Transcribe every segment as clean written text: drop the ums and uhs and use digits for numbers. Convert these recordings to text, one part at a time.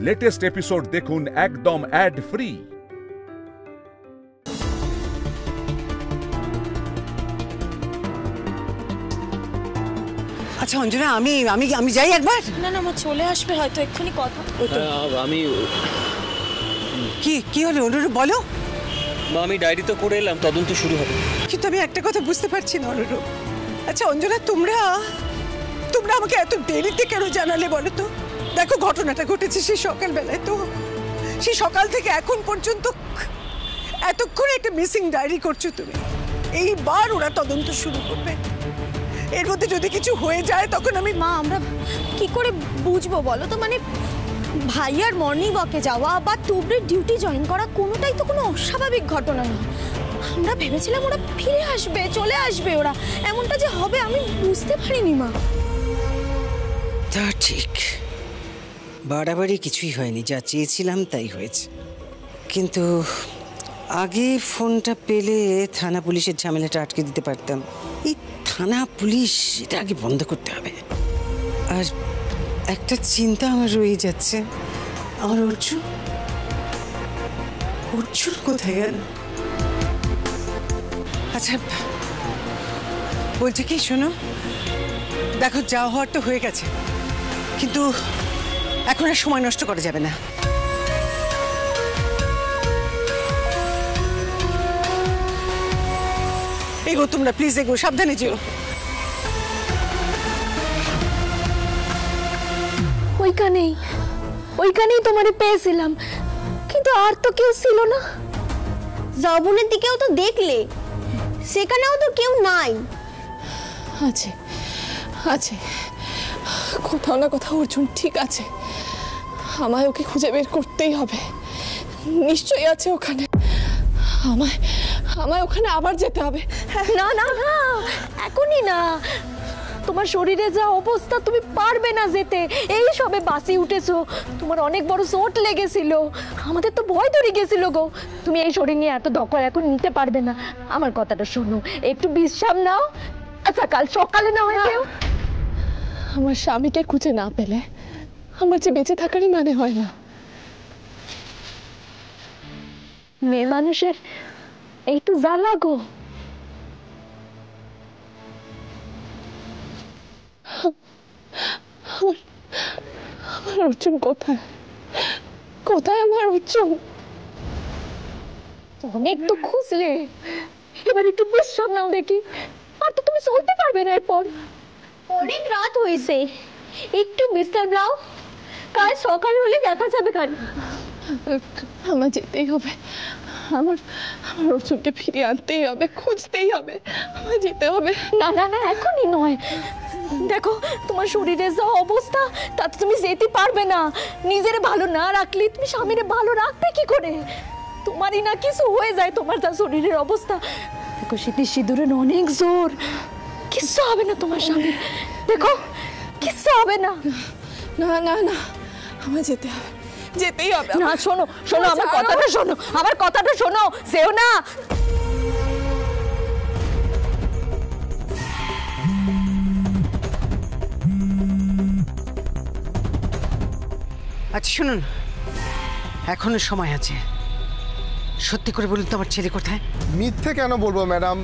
Latest episode দেখুন একদম add free. আচ্ছা অঞ্জনা, আমি আমি আমি যাই একবার। না না, আমার চলে আসবে হয়তো এক্ষুনি কথা। আমি কি কি হলো অনুরূপ, বলো। আমি ডায়েরি তো করে এলাম, তদন্ত শুরু হবে। কিন্তু আমি একটা কথা বুঝতে পারছি না অনুরূপ। আচ্ছা অঞ্জনা, তোমরা আমাকে এত দেরিতে কেন জানালে বলো তো? দেখো ঘটনাটা ঘটেছে সেই সকালবেলায়, তো সেই সকাল থেকে এখন পর্যন্ত এতক্ষণে একটা মিসিং ডায়েরি করছো তুমি। এইবার ওরা তদন্ত শুরু করবে, এর মধ্যে যদি কিছু হয়ে যায় তখন আমি। মা, আমরা কি করে বুঝবো বলো তো? মানে ভাইয়ার মর্নিং ওয়াকে যাওয়া বা তুবড়ির ডিউটি জয়েন করা কোনোটাই তো কোনো অস্বাভাবিক ঘটনা না। আমরা ভেবেছিলাম ওরা ফিরে আসবে, চলে আসবে, ওরা এমনটা যে হবে আমি বুঝতে পারিনি মা। তা ঠিক, বাড়াবাড়ি কিছুই হয়নি, যা চেয়েছিলাম তাই হয়েছে। কিন্তু আগে ফোনটা পেলে থানা পুলিশের ঝামেলাটা আটকে দিতে পারতাম। এই থানা পুলিশ এটা আগে বন্ধ করতে হবে। আর একটা চিন্তা আমার রয়ে যাচ্ছে, আমার অর্জুন কোথায় গেল? আচ্ছা বলছে কি, শোনো, দেখো যা হওয়ার তো হয়ে গেছে, কিন্তু এখন আর সময় নষ্ট করা যাবে না। এগো তোমরা, প্লিজ এগো, সাবধানে যেও। ওইখানেই তোমারে পেয়েছিলাম, কিন্তু আর তো কেউ ছিল না। জবনের দিকেও তো দেখলে, সেখানেও তো কেউ নাই। আছে আছে, কোথাও না কোথাও অর্জুন ঠিক আছে। আমায় ওকে খুঁজে বের করতেই হবে, নিশ্চয়ই আছে ওখানে। আমায় ওখানে আবার যেতে হবে। না না না, এখনই না। তোমার শরীরে যা অবস্থা, তুমি পারবে না যেতে। এই সবে বাসে উঠেছো, তোমার অনেক বড় চোট লেগেছিল, আমাদের তো ভয় ধরে গেছিল গো। তুমি এই শরীর নিয়ে এত দখল এখন নিতে পারবে না। আমার কথাটা শোনো, একটু বিশ্রাম নাও। আচ্ছা কাল সকালে না হয় কেউ। আমার স্বামীকে খুঁজে না পেলে আমার যে বেঁচে থাকারই মানে হয় না। মেয়ে মানুষের একটু জ্বালা গো। আমার অর্জুন কোথায়? কোথায় আমার অর্জুন? অনেক তো খুঁজলে, এবার একটু বিশ্রাম নাও দেখি। আর তো তুমি চলতে পারবে না এরপর। অনেক রাত হয়েছে, একটু বিশ্রাম নাও, কাল সকাল হলে দেখা যাবে। কাল আমার যেতেই হবে, আমার অর্জুনকে ফিরিয়ে আনতেই হবে, খুঁজতেই হবে, আমার যেতে হবে। না না না, এখনই নয়। দেখো তোমার শরীরের যা অবস্থা, তাতে তুমি যেতে পারবে না। নিজের ভালো না রাখলে তুমি স্বামীরে ভালো রাখবে কি করে? তোমারই না কিছু হয়ে যায়, তোমার যা শরীরের অবস্থা। দেখো শীতের সিঁদুরের অনেক জোর, কিচ্ছু হবে না তোমার স্বামী। দেখো কিচ্ছু হবে না। না না না, আমার যেতে হবে, যেতেই হবে। না শোনো শোনো, আমার কথাটা শোনো, আমার কথাটা শোনো, যেও না। আচ্ছা শুনুন, এখনো সময় আছে। সত্যি করে বলুন তো আমার ছেলে কোথায়? মিথ্যে কেন বলবো ম্যাডাম,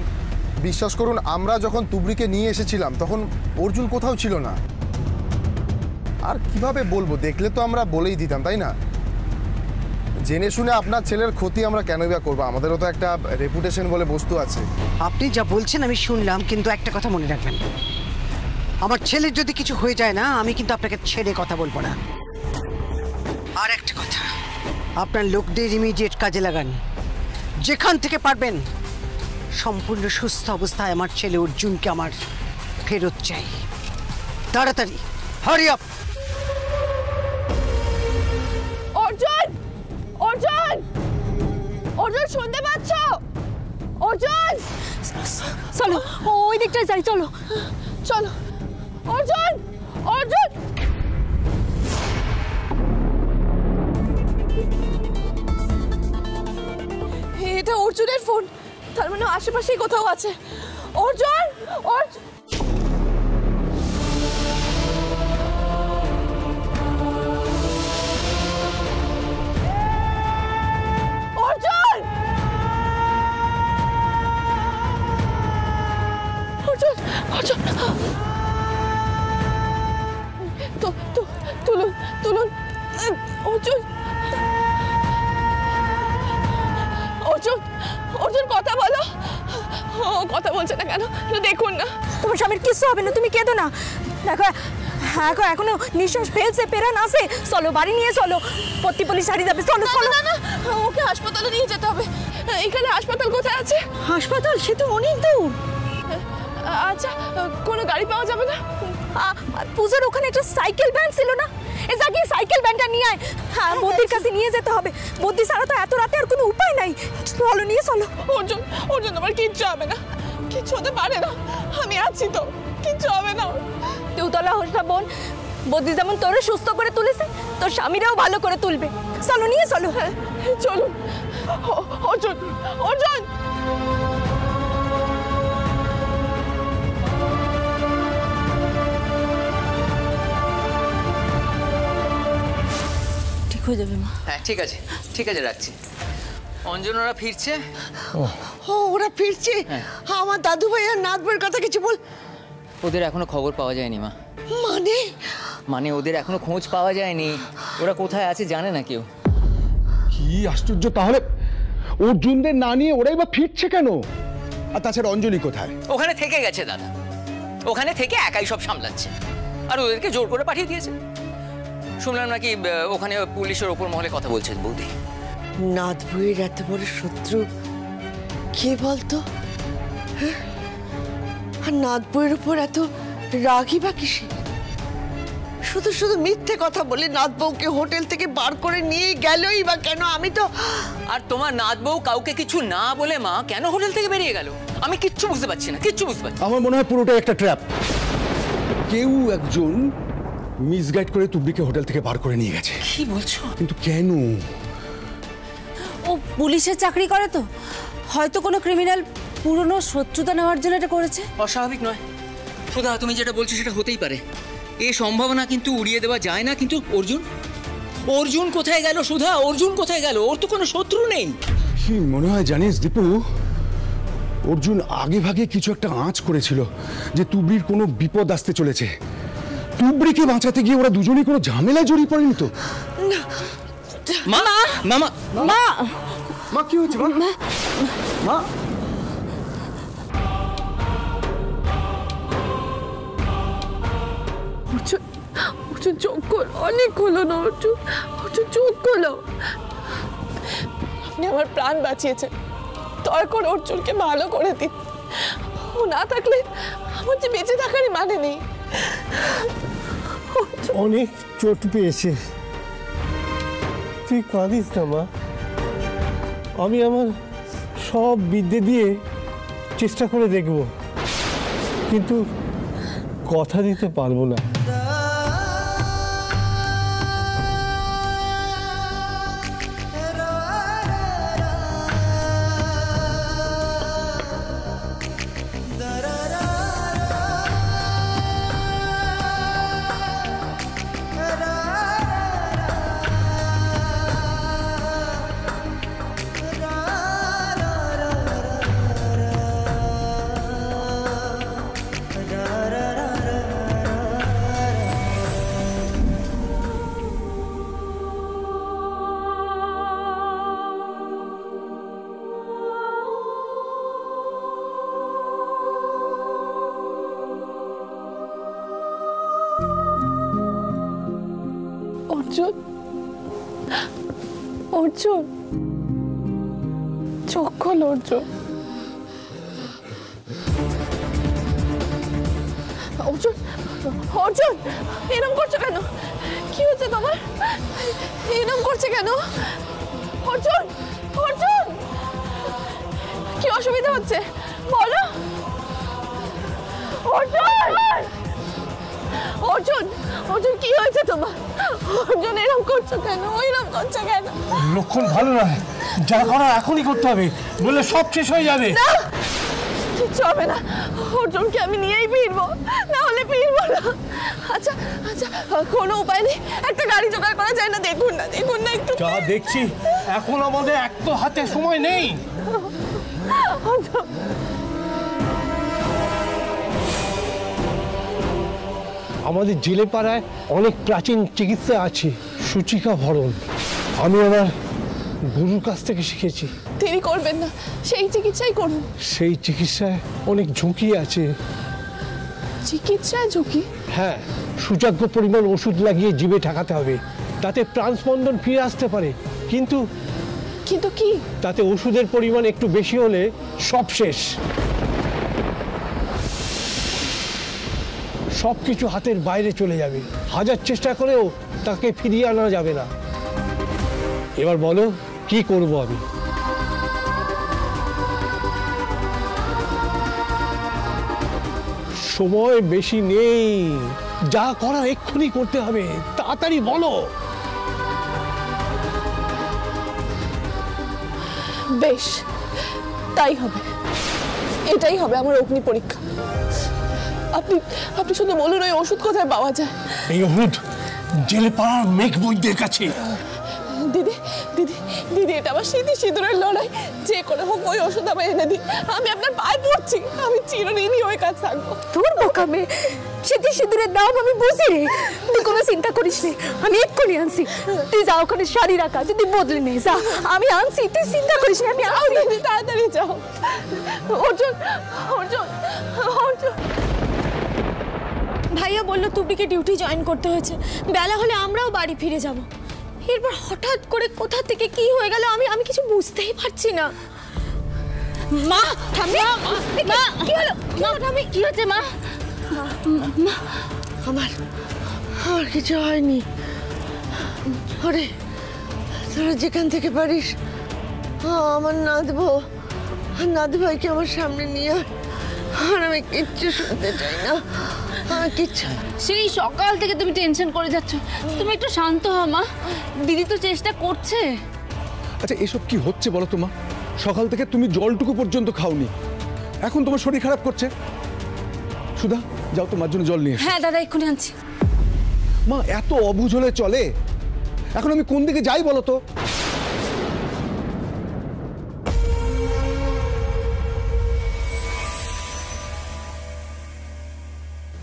বিশ্বাস করুন আমরা যখন তুবড়িকে নিয়ে এসেছিলাম তখন অর্জুন কোথাও ছিল না। আর কিভাবে বলবো, দেখলে তো আমরা বলেই দিতাম, তাই না? জেনে শুনে আপনার ছেলের ক্ষতি আমরা কেনই বা করবো, আমাদেরও তো একটা রেপুটেশন বলে বস্তু আছে। আপনি যা বলছেন আমি শুনলাম, কিন্তু একটা কথা মনে রাখবেন, আমার ছেলের যদি কিছু হয়ে যায় না, আমি কিন্তু আপনাকে ছেড়ে কথা বলবো না। আর একটা কথা, আপনার লোকদের ইমিডিয়েট কাজে লাগান, যেখান থেকে পারবেন। সম্পূর্ণ সুস্থ অবস্থায় আমার ছেলে অর্জুনকে আমার ফেরত চাই, তাড়াতাড়ি, হারি আপ। অর্জুন, অর্জুন, অর্জুন শুনতে পাচ্ছ? অর্জুন, চলো ওই দিকটায় যাই, চলো চলো। অর্জুন, অর্জুন, এটা অর্জুনের ফোন, তার মানে আশেপাশেই কোথাও আছে। অর্জুন, অর্জুন। অর্জুন অর্জুন অর্জুন কথা বলো। ও কথা বলছে না কেন? দেখুন না। তোমার স্বামীর কিছু হবে না, তুমি কেঁদো না। দেখো এখনো নিঃশ্বাস ফেলছে, পেরান আছে। চলো বাড়ি নিয়ে চলো, পত্তি পুলিশ হারিয়ে যাবে। চলো চলো। না না, ওকে হাসপাতালে নিয়ে যেতে হবে। এখানে হাসপাতাল কোথায় আছে? হাসপাতাল সে তো অনেক দূর। আচ্ছা, কোনো গাড়ি পাওয়া যাবে না? পূজার ওখানে একটা সাইকেল ভ্যান ছিল না, এ জায়গায় সাইকেল ভ্যানটা নিয়ে আয়। হ্যাঁ, বদ্দির কাছে নিয়ে যেতে হবে। বদ্দি ছাড়া তো এত রাতে আর কোনো উপায় নাই। চলো নিয়ে চলো। অর্জুন অর্জুন, আমার কিচ্ছু হবে না, কিচ্ছু হতে পারে না। আমি আছি তো, কিচ্ছু হবে না। তুই তলা হোস না বোন, বদ্দি যেমন তোরে সুস্থ করে তুলেছে, তোর স্বামীরাও ভালো করে তুলবে। চলো নিয়ে চলো। হ্যাঁ চলুন। অর্জুন অর্জুন। ঠিক হয়ে যাবে মা। হ্যাঁ ঠিক আছে, ঠিক আছে, রাখছি। অঞ্জনরা ফিরছে। ও ওরা ফিরছে? আমার দাদু ভাই আর নাথ ভাইয়ের কথা কিছু বল। ওদের এখনো খবর পাওয়া যায়নি মা। মানে মানে ওদের এখনো খোঁজ পাওয়া যায়নি, ওরা কোথায় আছে জানে না কেউ। কি আশ্চর্য! তাহলে অর্জুনদের না নিয়ে ওরাই বা ফিরছে কেন? আর তাছাড়া অঞ্জলি কোথায়? ওখানে থেকে গেছে দাদা, ওখানে থেকে একাই সব সামলাচ্ছে, আর ওদেরকে জোর করে পাঠিয়ে দিয়েছে। শুনলাম নাকি ওখানে পুলিশের ওপর মহলে কথা বলছেন বৌদি। নাথ ভাইয়ের এত বড় শত্রু কে বলতো? হ্যাঁ? আর নাথ ভাইয়ের উপর এত রাগই বা কিসে? শুধু শুধু মিথ্যে কথা বলে নাথ বউকে হোটেল থেকে বার করে নিয়ে গেলই বা কেন? আমি তো আর তোমার নাথ বউ কাউকে কিছু না বলে মা কেন হোটেল থেকে বেরিয়ে গেল? আমি কিচ্ছু বুঝতে পারছি না, কিচ্ছু বুঝতে পারছি। আমার মনে হয় পুরোটাই একটা ট্র্যাপ। কেউ একজন মিসগাইড করে তুবড়িকে হোটেল থেকে বার করে নিয়ে গেছে। কি বলছো? কিন্তু কেন? ও পুলিশের চাকরি করে তো, হয়তো কোনো ক্রিমিনাল পুরনো শত্রুতা নেওয়ার জন্য এটা করেছে। অস্বাভাবিক নয় সুধা, তুমি যেটা বলছো সেটা হতেই পারে। এই সম্ভাবনা কিন্তু উড়িয়ে দেওয়া যায় না। কিন্তু অর্জুন, অর্জুন কোথায় গেল সুধা? অর্জুন কোথায় গেল? ওর তো কোনো শত্রু নেই। কি মনে হয় জানিস দীপু, অর্জুন আগে ভাগে কিছু একটা আঁচ করেছিল যে তুবড়ির কোনো বিপদ আসতে চলেছে। তুবড়িকে বাঁচাতে গিয়ে ওরা দুজনেই কোনো ঝামেলায় জড়িয়ে পড়েনি তো? মা মামা মা মা কি হয়েছে? মা মা অর্জুন অর্জুন চোখ খোল, অনেক খোলো না অর্জুন। অর্জুন চোখ খোলো। আপনি আমার প্রাণ বাঁচিয়েছেন, দয়া করে অর্জুনকে ভালো করে দিন। ও না থাকলে আমার যে বেঁচে থাকারই মানে নেই। অনেক চোট পেয়েছে, তুই কাঁদিস না মা। আমি আমার সব বিদ্যে দিয়ে চেষ্টা করে দেখব, কিন্তু কথা দিতে পারবো না। অর্জুন অর্জুন চোখ খোল অর্জুন। অর্জুন অর্জুন এরকম করছো কেন? কি হচ্ছে তোমার? এরকম করছে কেন? অর্জুন অর্জুন কি অসুবিধা হচ্ছে বলো। অর্জুন অর্জুন অর্জুন কি হয়েছে তোমার? অর্জুন এরকম করছো কেন? ওইরকম করছো কেন? লক্ষণ ভালো নয়, যা করা এখনই করতে হবে, বলে সব শেষ হয়ে যাবে। না কিচ্ছু হবে না, অর্জুনকে আমি নিয়েই ফিরবো, না হলে ফিরবো না। আচ্ছা আচ্ছা কোনো উপায় নেই, একটা গাড়ি জোগাড় করা যায় না? দেখুন না দেখুন না একটু। যা দেখছি এখন আমাদের এক তো হাতে সময় নেই। আমাদের জেলে পাড়ায় অনেক প্রাচীন চিকিৎসা আছে, সূচিকা ভরণ। আমি আমার গুরুর কাছ থেকে শিখেছি। দেরি করবেন না, সেই চিকিৎসাই করুন। সেই চিকিৎসায় অনেক ঝুঁকি আছে। চিকিৎসায় ঝুঁকি? হ্যাঁ, সুযোগ্য পরিমাণ ওষুধ লাগিয়ে জিভে ঠেকাতে হবে, তাতে প্রাণস্পন্দন ফিরে আসতে পারে। কিন্তু কিন্তু কি? তাতে ওষুধের পরিমাণ একটু বেশি হলে সব শেষ, সব কিছু হাতের বাইরে চলে যাবে। হাজার চেষ্টা করেও তাকে ফিরিয়ে আনা যাবে না। এবার বলো কি করব আমি? সময় বেশি নেই, যা করার এক্ষুনি করতে হবে, তাড়াতাড়ি বলো। বেশ, তাই হবে, এটাই হবে আমার অগ্নি পরীক্ষা। আপনি আপনি শুধু বলুন ওই ওষুধ কোথায় পাওয়া যায়? এই ওষুধ জেলেপাড়ার মেঘ বৈদ্যের কাছে। দিদি দিদি দিদি, এটা আমার স্মৃতি সিঁদুরের লড়াই। যে করে হোক ওই ওষুধ আমায় এনে দিন, আমি আপনার পায়ে পড়ছি, আমি চিরদিনই ওই কাজ থাকবো। তোর বোকামে স্মৃতি সিঁদুরের দাম আমি বুঝি রে। তুই কোনো চিন্তা করিস নে, আমি এক্ষুনি আনছি। তুই যা ওখানে শাড়ি রাখা, তুই বদলে নে যা, আমি আনছি, তুই চিন্তা করিস না, আমি আনছি। তাড়াতাড়ি যাও। অর্জুন অর্জুন অর্জুন। ভাইয়া বললো তুবড়িকে ডিউটি জয়েন করতে হয়েছে, বেলা হলে আমরাও বাড়ি ফিরে যাব। এরপর হঠাৎ করে কোথা থেকে কি হয়ে গেল আমি আমি কিছু বুঝতেই পারছি না। মা ঠাম্মি, মা কি হলো? মা ঠাম্মি কি হচ্ছে? মা আমার কিছু হয়নি। ওরে, তোরা যেখান থেকে পারিস আমার নাদ ভাইকে আমার সামনে নিয়ে আর আমি কিচ্ছু শুনতে চাই না। কিচ্ছু। সেই সকাল থেকে তুমি টেনশন করে যাচ্ছ, তুমি একটু শান্ত হও মা। দিদি তো চেষ্টা করছে। আচ্ছা, এসব কি হচ্ছে বলো তো মা? সকাল থেকে তুমি জলটুকু পর্যন্ত খাওনি, এখন তোমার শরীর খারাপ করছে। সুধা, যাও তোমার জন্য জল নিয়ে এসো। হ্যাঁ দাদা, এক্ষুনি আনছি। মা, এত অবুঝ হলে চলে? এখন আমি কোন দিকে যাই বলো তো?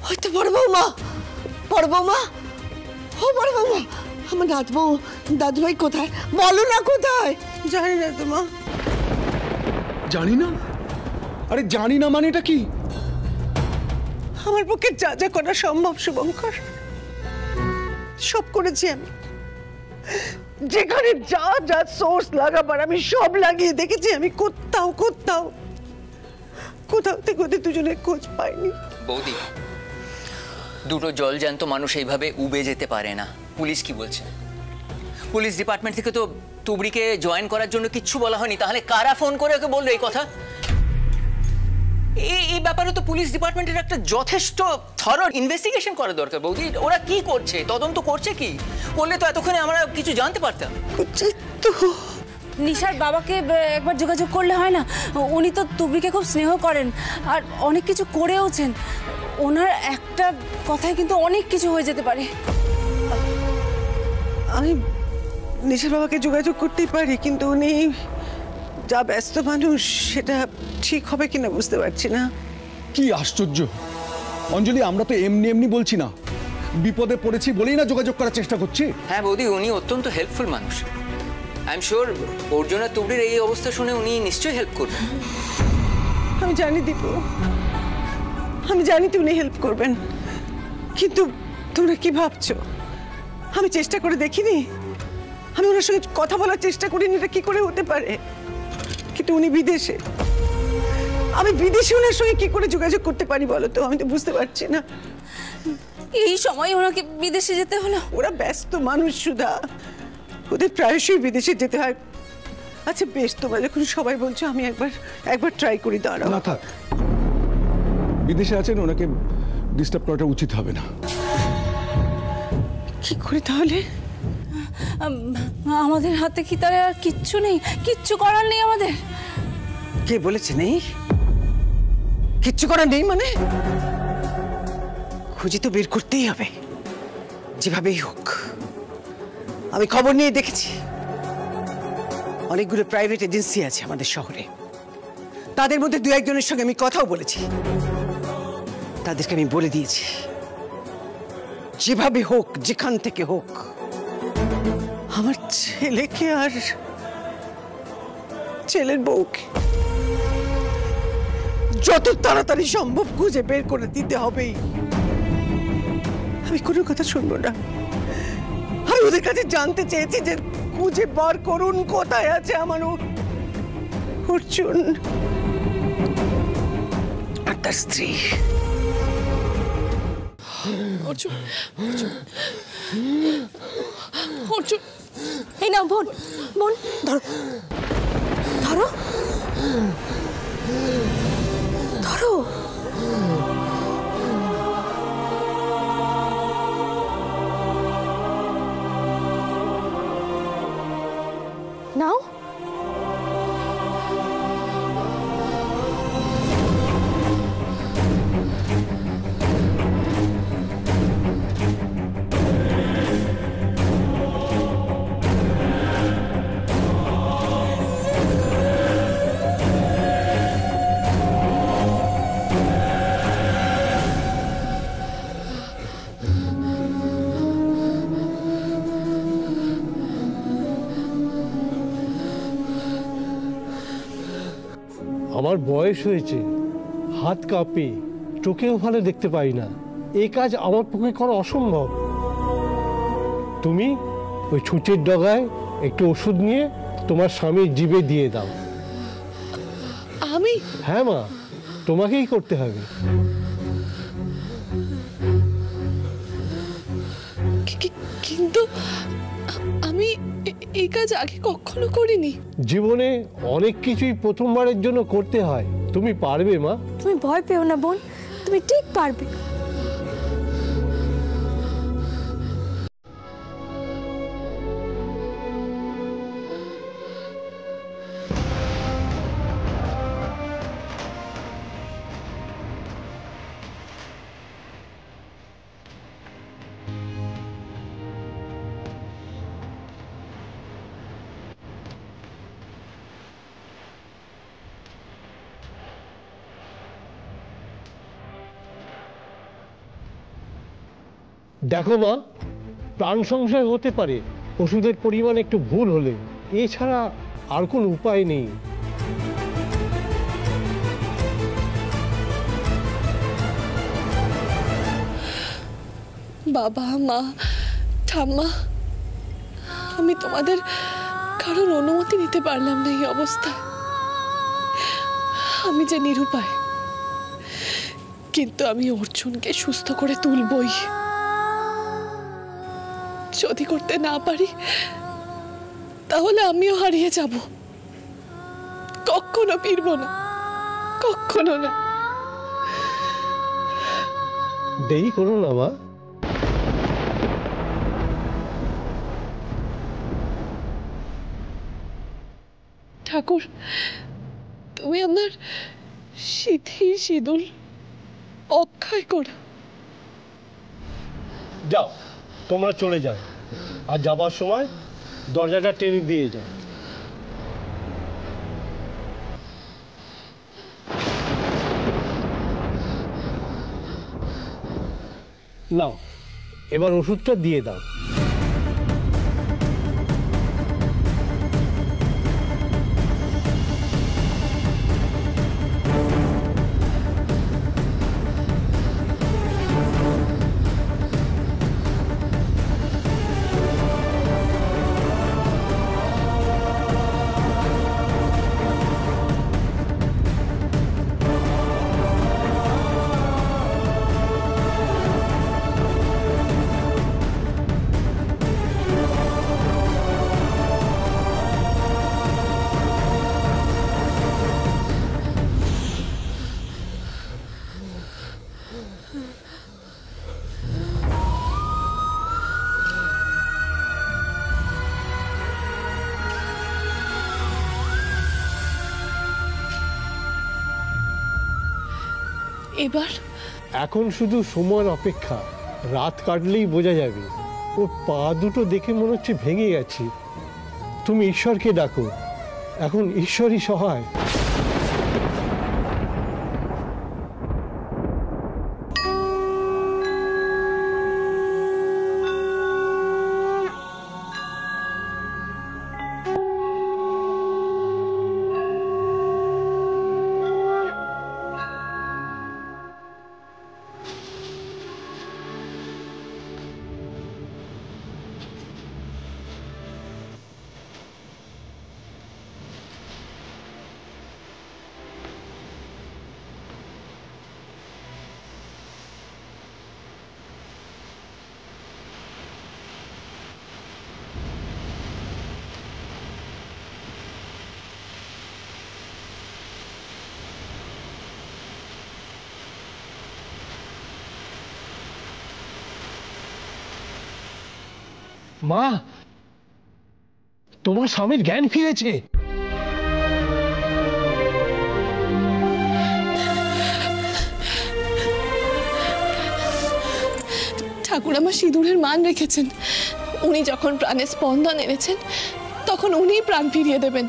হয়তো বড় বৌমা, ও বড় বৌমা, আমার দাদু ভাই কোথায়? বলো না কোথায়। জানি না তো মা। জানি না? আরে জানি না মানে এটা কি? আমার পক্ষে যা যা করা সম্ভব শুভঙ্কর সব করেছি আমি। যেখানে যা যা সোর্স লাগাবার আমি সব লাগিয়ে দেখেছি। আমি কোথাও থেকে ওদের দুজনের খোঁজ পাইনি। বৌদি, দুটো জলজ্যান্ত মানুষ এইভাবে উবে যেতে পারে না। পুলিশ কি বলছে? পুলিশ ডিপার্টমেন্ট থেকে তো তুবড়িকে জয়েন করার জন্য কিচ্ছু বলা হয়নি, তাহলে কারা ফোন করে ওকে বললো এই কথা? এই ব্যাপারে তো পুলিশ ডিপার্টমেন্টের একটা যথেষ্ট থরো ইনভেস্টিগেশন করা দরকার বৌদি। ওরা কি করছে, তদন্ত করছে কি? করলে তো এতক্ষণে আমরা কিছু জানতে পারতাম। নিশার বাবাকে একবার যোগাযোগ করলে হয় না? উনি তো তুবড়িকে খুব স্নেহ করেন আর অনেক কিছু করেওছেন। ওনার একটা কথায় কিন্তু অনেক কিছু হয়ে যেতে পারে। আমি নিশার বাবাকে যোগাযোগ করতেই পারি, কিন্তু উনি যা ব্যস্ত মানুষ, সেটা ঠিক হবে কিনা বুঝতে পারছি না। কি আশ্চর্য অঞ্জলি, আমরা তো এমনি বলছি না, বিপদে পড়েছি বলেই না যোগাযোগ করার চেষ্টা করছি। হ্যাঁ বৌদি, উনি অত্যন্ত হেল্পফুল মানুষ। আই এম শিওর অর্জুন আর তুবড়ির এই অবস্থা শুনে উনি নিশ্চয়ই হেল্প করবেন। আমি জানি দীপু, আমি জানি তো উনি হেল্প করবেন, কিন্তু তোমরা কি ভাবছো? আমি চেষ্টা করে দেখিনি? আমি ওনার সঙ্গে কথা বলার চেষ্টা করিনি? এটা কি করে হতে পারে? কিন্তু উনি বিদেশে, আমি বিদেশে ওনার সঙ্গে কি করে যোগাযোগ করতে পারি বলো তো? আমি তো বুঝতে পারছি না। এই সময় ওনাকে বিদেশে যেতে হলো? ওরা ব্যস্ত মানুষ সুধা, ওদের প্রায়শই বিদেশে যেতে হয়। আচ্ছা বেশ, তোমরা যখন সবাই বলছো আমি একবার ট্রাই করি। দাঁড়াও। না থাক, বিদেশে আছেন, ওনাকে ডিস্টার্ব করাটা উচিত হবে না। কি করি তাহলে? আমাদের হাতে কি তাহলে আর কিচ্ছু নেই? কিচ্ছু করার নেই আমাদের? কে বলেছে নেই? কিচ্ছু করার নেই মানে? খুঁজে তো বের করতেই হবে, যেভাবেই হোক। আমি খবর নিয়ে দেখেছি অনেকগুলো প্রাইভেট এজেন্সি আছে আমাদের শহরে, তাদের মধ্যে দু একজনের সঙ্গে আমি কথাও বলেছি। তাদেরকে আমি বলে দিয়েছি যেভাবে হোক, যেখান থেকে হোক আমার ছেলেকে আর ছেলের বউকে যত তাড়াতাড়ি সম্ভব খুঁজে বের করে দিতে হবেই। আমি কোনো কথা শুনবো না। আমি ওদের কাছে জানতে চেয়েছি যে খুঁজে বার করুন কোথায় আছে আমার অর্জুন আর তার স্ত্রী। অর্জুন অর্জুন অর্জুন, এই নাও বোন, বোন ধরো ধরো ধরো। নাও। আমার বয়স হয়েছে, হাত কাঁপে, চোখেও ভালো দেখতে পাই না। এই কাজ আমার পক্ষে করা অসম্ভব। তুমি ওই ছুঁচের ডগায় একটু ওষুধ নিয়ে তোমার স্বামীর জিভে দিয়ে দাও। আমি? হ্যাঁ মা, তোমাকেই করতে হবে। কিন্তু আমি এই কাজ আগে কখনো করিনি। জীবনে অনেক কিছুই প্রথমবারের জন্য করতে হয়। তুমি পারবে মা। তুমি ভয় পেও না বোন, তুমি ঠিক পারবে। দেখো মা, প্রাণ সংশয় হতে পারে ওষুধের পরিমাণ একটু ভুল হলে, এছাড়া আর কোনো উপায় নেই। বাবা, মা, ঠাম্মা, আমি তোমাদের কারোর অনুমতি নিতে পারলাম না এই অবস্থায়। আমি যে নিরুপায়, কিন্তু আমি অর্জুনকে সুস্থ করে তুলবই। যদি করতে না পারি তাহলে আমিও হারিয়ে যাব। কখনো ফিরব না, কখনো না। দেরি করো না মা। ঠাকুর, তুমি আমার সিঁথি সিঁদুর অক্ষয় করো। যাও, তোমরা চলে যাও, আর যাবার সময় দরজাটা টেনে দিয়ে যাও। নাও, এবার ওষুধটা দিয়ে দাও। এবার এখন শুধু সময়ের অপেক্ষা। রাত কাটলেই বোঝা যাবে। ওর পা দুটো দেখে মনে হচ্ছে ভেঙে গেছে। তুমি ঈশ্বরকে ডাকো, এখন ঈশ্বরই সহায়। মা, তোমার স্বামীর জ্ঞান ফিরেছে। ঠাকুর আমার সিঁদুরের মান রেখেছেন। উনি যখন প্রাণে স্পন্দন এনেছেন তখন উনিই প্রাণ ফিরিয়ে দেবেন।